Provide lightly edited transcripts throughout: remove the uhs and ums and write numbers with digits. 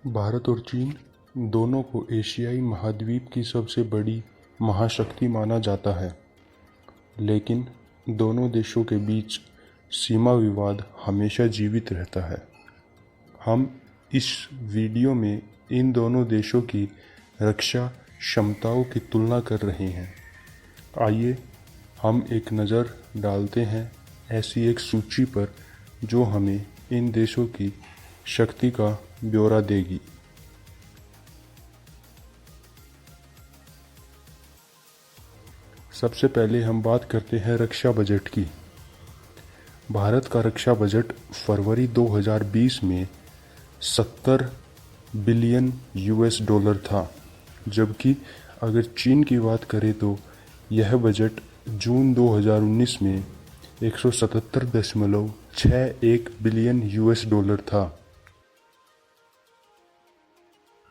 भारत और चीन दोनों को एशियाई महाद्वीप की सबसे बड़ी महाशक्ति माना जाता है, लेकिन दोनों देशों के बीच सीमा विवाद हमेशा जीवित रहता है। हम इस वीडियो में इन दोनों देशों की रक्षा क्षमताओं की तुलना कर रहे हैं। आइए हम एक नज़र डालते हैं ऐसी एक सूची पर जो हमें इन देशों की शक्ति का ब्यौरा देगी। सबसे पहले हम बात करते हैं रक्षा बजट की। भारत का रक्षा बजट फरवरी 2020 में 70 बिलियन यूएस डॉलर था, जबकि अगर चीन की बात करें तो यह बजट जून 2019 में 177.61 बिलियन यूएस डॉलर था।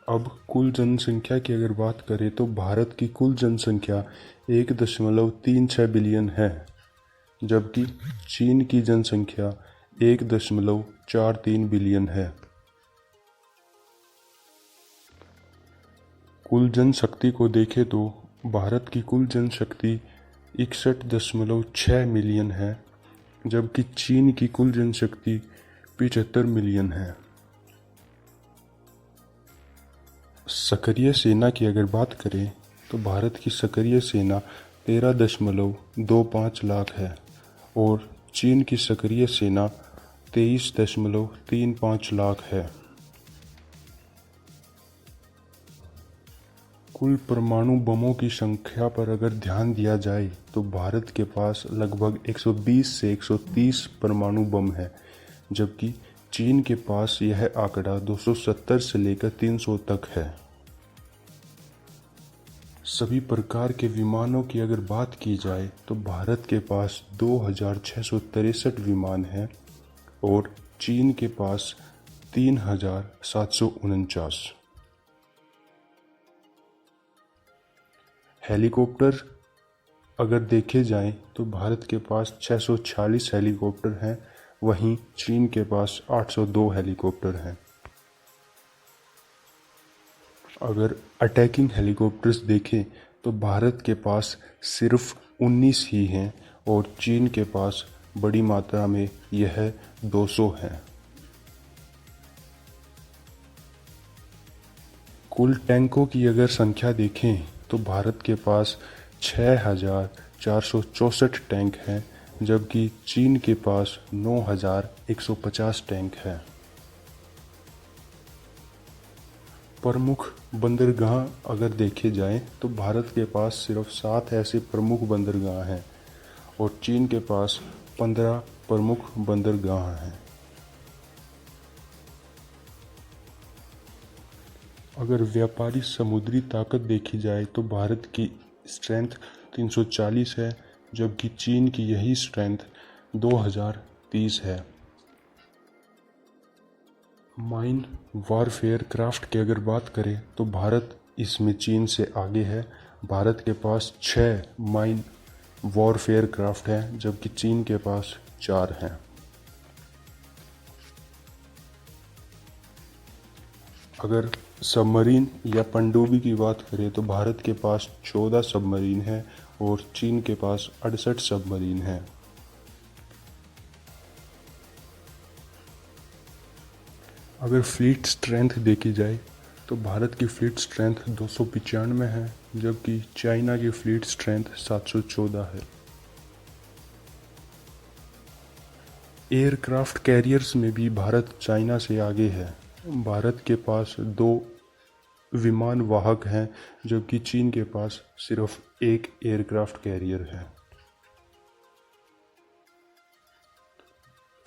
अब कुल जनसंख्या की अगर बात करें तो भारत की कुल जनसंख्या 1.36 बिलियन है, जबकि चीन की जनसंख्या 1.43 बिलियन है। कुल जनशक्ति को देखें तो भारत की कुल जनशक्ति 61.6 मिलियन है, जबकि चीन की कुल जनशक्ति 75 मिलियन है। सक्रिय सेना की अगर बात करें तो भारत की सक्रिय सेना 13.25 लाख है और चीन की सक्रिय सेना 23.35 लाख है। कुल परमाणु बमों की संख्या पर अगर ध्यान दिया जाए तो भारत के पास लगभग 120 से 130 परमाणु बम है, जबकि चीन के पास यह आंकड़ा 270 से लेकर 300 तक है। सभी प्रकार के विमानों की अगर बात की जाए तो भारत के पास 2663 विमान हैं और चीन के पास 3749। हेलीकॉप्टर अगर देखे जाएं तो भारत के पास 646 हेलीकॉप्टर हैं, वहीं चीन के पास 802 हेलीकॉप्टर हैं। अगर अटैकिंग हेलीकॉप्टर्स देखें तो भारत के पास सिर्फ 19 ही हैं और चीन के पास बड़ी मात्रा में यह 200 हैं। कुल टैंकों की अगर संख्या देखें तो भारत के पास 6464 टैंक हैं, जबकि चीन के पास 9150 टैंक हैं। प्रमुख बंदरगाह अगर देखे जाएं तो भारत के पास सिर्फ 7 ऐसे प्रमुख बंदरगाह हैं और चीन के पास 15 प्रमुख बंदरगाह हैं। अगर व्यापारी समुद्री ताकत देखी जाए तो भारत की स्ट्रेंथ 340 है, जबकि चीन की यही स्ट्रेंथ 2030 है। माइन वॉरफेयर क्राफ्ट की अगर बात करें तो भारत इसमें चीन से आगे है। भारत के पास 6 माइन वॉरफेयर क्राफ्ट हैं, जबकि चीन के पास 4 हैं। अगर सबमरीन या पनडुब्बी की बात करें तो भारत के पास 14 सबमरीन हैं और चीन के पास 68 सबमरीन हैं। अगर फ्लीट स्ट्रेंथ देखी जाए तो भारत की फ्लीट स्ट्रेंथ 295 है, जबकि चाइना की फ्लीट स्ट्रेंथ 714 है। एयरक्राफ्ट कैरियर्स में भी भारत चाइना से आगे है। भारत के पास 2 विमान वाहक हैं, जबकि चीन के पास सिर्फ 1 एयरक्राफ्ट कैरियर है।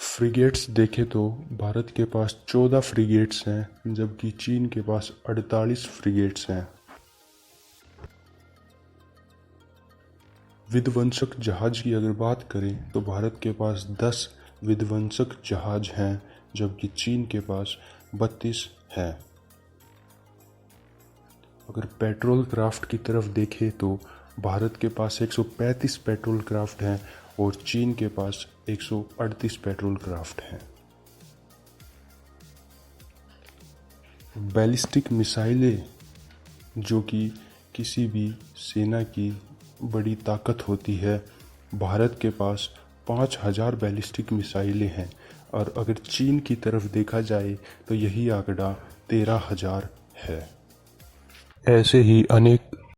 फ्रिगेट्स देखें तो भारत के पास 14 फ्रिगेट्स हैं, जबकि चीन के पास 48 फ्रिगेट्स हैं। विध्वंसक जहाज की अगर बात करें तो भारत के पास 10 विध्वंसक जहाज हैं, जबकि चीन के पास 32 हैं। अगर पेट्रोल क्राफ्ट की तरफ देखें तो भारत के पास 135 पेट्रोल क्राफ्ट हैं और चीन के पास 138 पेट्रोल क्राफ्ट हैं। बैलिस्टिक मिसाइलें जो कि किसी भी सेना की बड़ी ताकत होती है, भारत के पास 5000 बैलिस्टिक मिसाइलें हैं और अगर चीन की तरफ देखा जाए तो यही आंकड़ा 13,000 है। ऐसे ही अनेक